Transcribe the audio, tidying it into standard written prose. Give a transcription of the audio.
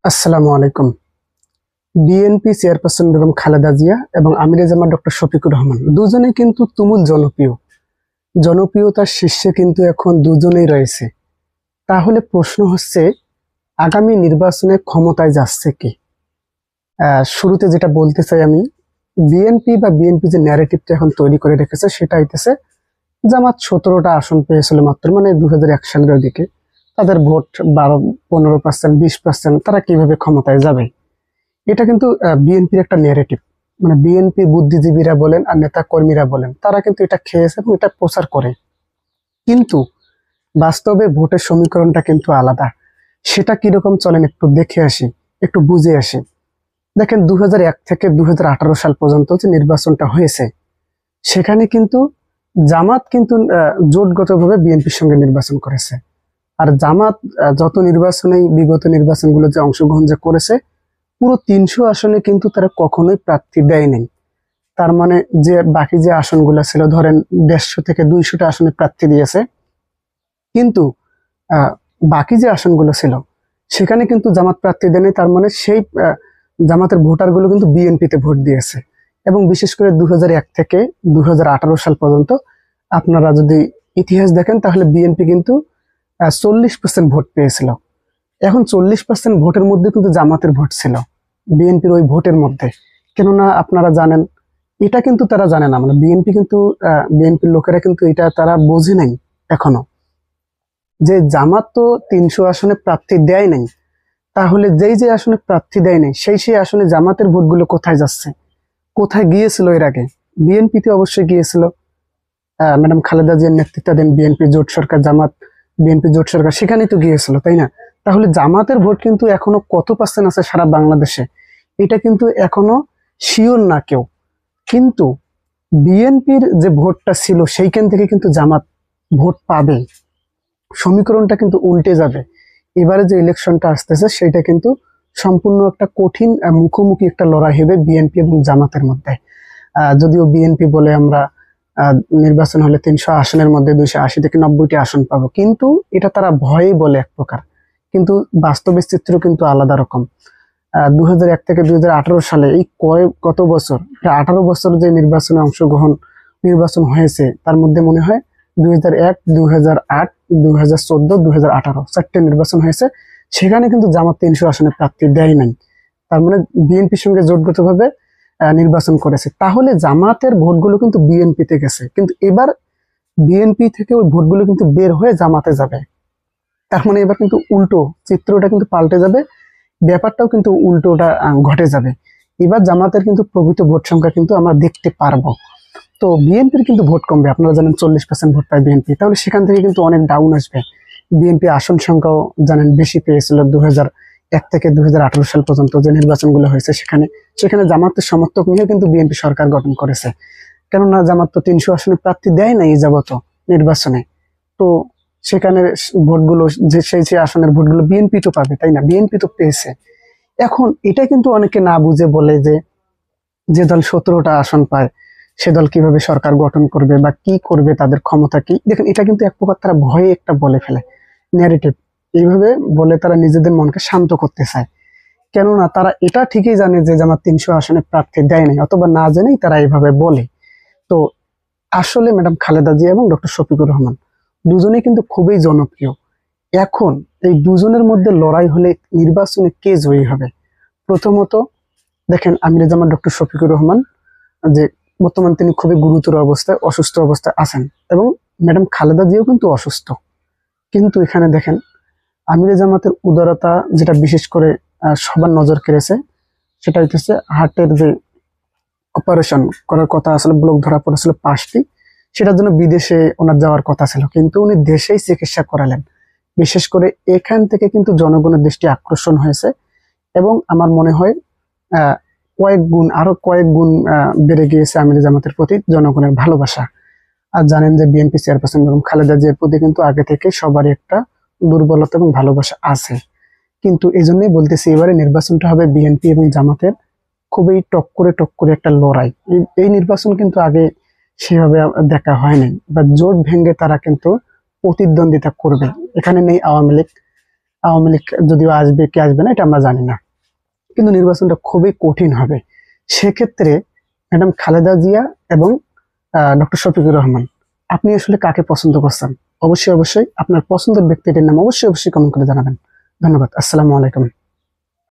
আসসালামু আলাইকুম। BNP chairperson Begum Khaleda Zia এবং আমিরে জামাত ডক্টর শফিকুর রহমান দুজনেই কিন্তু তুমুল জনপ্রিয়। জনপ্রিয়তার শীর্ষে কিন্তু এখন দুজনেই রয়েছে। তাহলে প্রশ্ন হচ্ছে, আগামী নির্বাচনে ক্ষমতায় যাচ্ছে কে? শুরুতে যেটা বলতে চাই আমি, বিএনপি যে ন্যারেটিভটা এখন তৈরি করে রেখেছে সেটা হইতেছে জামাত 17টা আসন পেয়েছিল মাত্র, মানে 2001 সালের ওইদিকে। তাদের ভোট 12, 15%, 20%, তারা কিভাবে ক্ষমতায় যাবে? এটা কিন্তু বিএনপির একটা ন্যারেটিভ। মানে বিএনপি বুদ্ধিজীবীরা বলেন আর নেতা কর্মীরা বলেন, তারা কিন্তু এটা খেয়েছে এবং এটা প্রচার করে। কিন্তু বাস্তবে ভোটের সমীকরণটা কিন্তু আলাদা। সেটা কিরকম চলেন একটু দেখে আসি, একটু বুঝে আসি। দেখেন, 2001 থেকে 2018 সাল পর্যন্ত যে নির্বাচনটা হয়েছে, সেখানে কিন্তু জামাত কিন্তু জোটগতভাবে বিএনপির সঙ্গে নির্বাচন করেছে। আর জামাত যত নির্বাচনেই বিগত নির্বাচনগুলো যে অংশগ্রহণ যে করেছে, পুরো 300 আসনে কিন্তু তারা কখনোই প্রার্থী দেয়নি। তার মানে যে বাকি যে আসনগুলো ছিল, ধরেন 150 থেকে 200টা আসনে প্রার্থী দিয়েছে, কিন্তু বাকি যে আসনগুলো ছিল সেখানে কিন্তু জামাত প্রার্থী দেয়নি। তার মানে সেই জামাতের ভোটারগুলো কিন্তু বিএনপিতে ভোট দিয়েছে। এবং বিশেষ করে 2001 থেকে 2018 সাল পর্যন্ত আপনারা যদি ইতিহাস দেখেন, তাহলে বিএনপি কিন্তু 40% ভোট পেয়েছিল। এখন 40% ভোটের মধ্যে কিন্তু জামাতের ভোট ছিল বিএনপির ওই ভোটের মধ্যে। কেননা আপনারা জানেন, এটা কিন্তু তারা জানে না, মানে বিএনপির লোকেরা কিন্তু এটা তারা বোঝে নাই এখনো, যে জামাত তো 300 আসনে প্রার্থী দেয় নাই। তাহলে যেই যে আসনে প্রার্থী দেয় নাই, সেই আসনে জামাতের ভোটগুলো কোথায় যাচ্ছে, কোথায় গিয়েছিল এর আগে? বিএনপিতে অবশ্যই গিয়েছিল। ম্যাডাম খালেদা জিয়ার নেতৃত্বাধীন বিএনপি জোট সরকার, জামাত বিএনপি জোট সরকার, সেখানেই তো গিয়েছিল, তাই না? তাহলে জামাতের ভোট কিন্তু এখনো কত পার্সেন্ট আছে সারা বাংলাদেশে, এটা কিন্তু এখনো শিওর না কেউ। কিন্তু বিএনপির যে ভোটটা ছিল, সেইখান থেকে কিন্তু জামাত ভোট পাবে। সমীকরণটা কিন্তু উল্টে যাবে। এবারে যে ইলেকশনটা আসতেছে, সেটা কিন্তু সম্পূর্ণ একটা কঠিন মুখোমুখি একটা লড়াই হবে বিএনপি এবং জামাতের মধ্যে। যদিও বিএনপি বলে আমরা নির্বাচন হলে 300 আসনের মধ্যে 280 থেকে 90টি আসন পাবো, কিন্তু এটা তারা ভয়েই বলে এক প্রকার। কিন্তু বাস্তবের চিত্র কিন্তু আলাদা রকম। 2001 থেকে 2018 সালে এই কত বছর, প্রায় 18 বছর যে নির্বাচন হয়েছে, তার মধ্যে মনে হয় 2001, 2008, 2014, 2018 চারটে নির্বাচন হয়েছে। সেখানে কিন্তু জামাত 300 আসনে প্রার্থী দেয় নাই। তার মানে বিএনপির সঙ্গে জোটগতভাবে নির্বাচন করেছে। তাহলে জামাতের ভোটগুলো কিন্তু বিএনপিতে গেছে, কিন্তু এবার বিএনপি থেকে ওই ভোটগুলো কিন্তু বের হয়ে জামাতে যাবে। তার মানে এবার কিন্তু উল্টো চিত্রটা কিন্তু পাল্টে যাবে, ব্যাপারটাও কিন্তু উল্টোটা ঘটে যাবে। এবার জামাতের কিন্তু প্রকৃত ভোট সংখ্যা কিন্তু আমরা দেখতে পারবো। তো বিএনপির কিন্তু ভোট কমবে, আপনারা জানেন 40% ভোট পায় বিএনপি, তাহলে সেখান থেকে কিন্তু অনেক ডাউন আসবে। বিএনপি আসন সংখ্যাও জানেন বেশি পেয়েছিল 2001 থেকে 2018 সাল পর্যন্ত যে নির্বাচনগুলো হয়েছে, সেখানে জামাতের সমর্থক নিয়ে কিন্তু বিএনপি সরকার গঠন করেছে। কেননা জামাত তো 300 আসনে প্রার্থী দেয় না এই যাবত নির্বাচনে। তো সেখানে ভোটগুলো সেই আসনের ভোটগুলো বিএনপি তো পাবে, তাই না? বিএনপি তো পেয়েছে। এখন এটা কিন্তু অনেকে না বুঝে বলে যে, যে দল 17টা আসন পায় সে দল কিভাবে সরকার গঠন করবে বা কি করবে, তাদের ক্ষমতা কি? দেখেন, এটা কিন্তু এক প্রকার তারা ভয়ে একটা বলে ফেলে ন্যারেটিভ। এইভাবে বলে তারা নিজেদের মনকে শান্ত করতে চায়। কেননা তারা এটা ঠিকই জানে যে জামাত 300 আসনে প্রার্থী দেয় নাই, অথবা না জেনেই তারা এইভাবে বলে। তো আসলে ম্যাডাম খালেদা জিয়া এবং ডক্টর শফিকুর রহমান দুজনেই কিন্তু খুবই জনপ্রিয়। এখন এই দুজনের মধ্যে লড়াই হলে নির্বাচনে কে জয়ী হবে? প্রথমত দেখেন, আমিরে জামাত ডক্টর শফিকুর রহমান যে বর্তমান তিনি খুবই গুরুতর অবস্থায়, অসুস্থ অবস্থায় আছেন, এবং ম্যাডাম খালেদা জিয়াও কিন্তু অসুস্থ। কিন্তু এখানে দেখেন, আমিরে জামাতের উদারতা যেটা বিশেষ করে সবার নজর কেড়েছে, সেটা হইতেছে হার্টের যে অপারেশন করার কথা, আসলে ব্লক ধরা পড়েছিল 5টি, সেটার জন্য বিদেশে ওনার যাওয়ার কথা ছিল, কিন্তু উনি দেশেই চিকিৎসা করালেন। বিশেষ করে এখান থেকে কিন্তু জনগণের দৃষ্টি আকর্ষণ হয়েছে, এবং আমার মনে হয় আরো কয়েক গুণ বেড়ে গিয়েছে আমির জামাতের প্রতি জনগণের ভালোবাসা। আর জানেন যে বিএনপি চেয়ারপারসন বেগম খালেদা জিয়ার প্রতি কিন্তু আগে থেকে সবারই একটা দুর্বলতা এবং ভালোবাসা আছে। কিন্তু এই জন্যই বলতেছি, এবারে নির্বাচনটা হবে বিএনপি এবং জামাতের খুবই টক্করে একটা লড়াই। এই নির্বাচন কিন্তু আগে সেভাবে দেখা হয়নি, বা জোট ভেঙে তারা কিন্তু প্রতিদ্বন্দ্বিতা করবে। এখানে নেই আওয়ামী লীগ। আওয়ামী লীগ যদিও আসবে কি আসবে না এটা আমরা জানি না, কিন্তু নির্বাচনটা খুবই কঠিন হবে। সেক্ষেত্রে ম্যাডাম খালেদা জিয়া এবং ডক্টর শফিকুর রহমান, আপনি আসলে কাকে পছন্দ করছেন? অবশ্যই অবশ্যই আপনার পছন্দের ব্যক্তিটির নাম অবশ্যই অবশ্যই কমেন্ট করে জানাবেন। ধন্যবাদ। আসসালামু আলাইকুম।